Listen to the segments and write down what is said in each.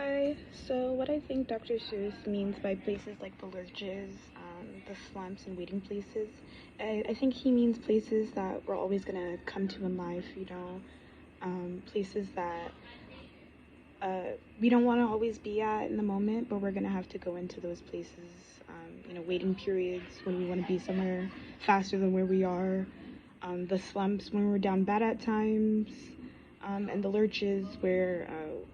Hi. So what I think Dr. Seuss means by places like the lurches, the slumps, and waiting places, I think he means places that we're always gonna come to in life. Places that we don't want to always be at in the moment, but we're gonna have to go into those places. Waiting periods when we want to be somewhere faster than where we are. The slumps when we're down bad at times, and the lurches where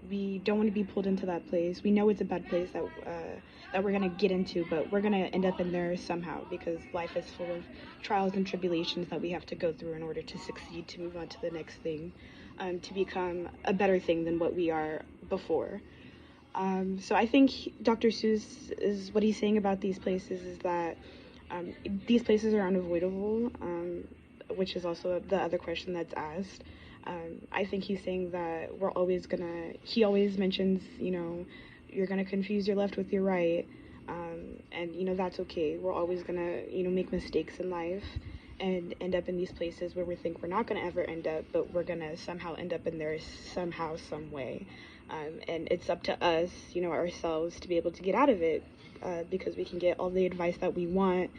we don't want to be pulled into that place. We know it's a bad place that we're gonna get into, but we're gonna end up in there somehow because life is full of trials and tribulations that we have to go through in order to succeed, to move on to the next thing, to become a better thing than what we are before. So I think Dr. Seuss is what he's saying about these places is that these places are unavoidable, which is also the other question that's asked. I think he's saying that he always mentions, you're gonna confuse your left with your right. And, that's okay. We're always gonna, make mistakes in life and end up in these places where we think we're not gonna ever end up, but we're gonna somehow end up in there somehow, some way. And it's up to us, ourselves, to be able to get out of it, because we can get all the advice that we want,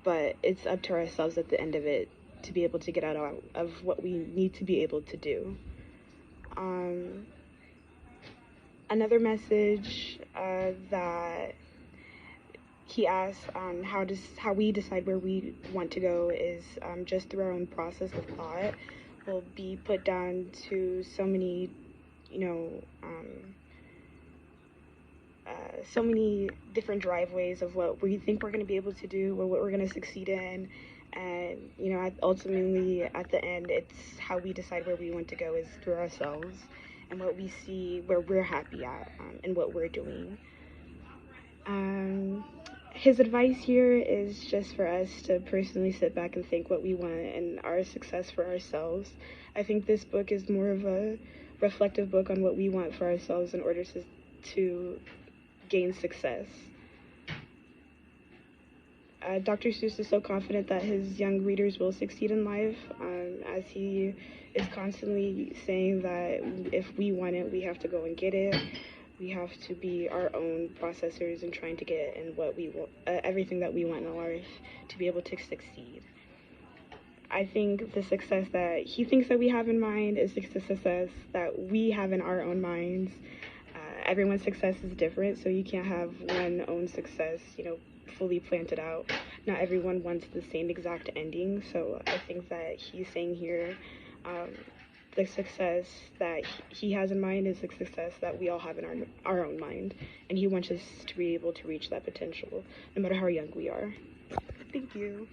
but it's up to ourselves at the end of it to be able to get out of what we need to be able to do. Another message that he asks on how we decide where we want to go is just through our own process of thought. We'll be put down to so many, you know, so many different driveways of what we think we're going to be able to do or what we're going to succeed in. And, ultimately, at the end, it's how we decide where we want to go is through ourselves and what we see where we're happy at, and what we're doing. His advice here is just for us to personally sit back and think what we want and our success for ourselves. I think this book is more of a reflective book on what we want for ourselves in order to gain success. Dr. Seuss is so confident that his young readers will succeed in life, as he is constantly saying that if we want it, we have to go and get it. We have to be our own processors and trying to get in what we want, everything that we want in life to be able to succeed. I think the success that he thinks that we have in mind is the success that we have in our own minds. Everyone's success is different, so you can't have one own success, fully planted out. Not everyone wants the same exact ending, so I think that he's saying here, the success that he has in mind is the success that we all have in our own mind, and he wants us to be able to reach that potential, no matter how young we are. Thank you.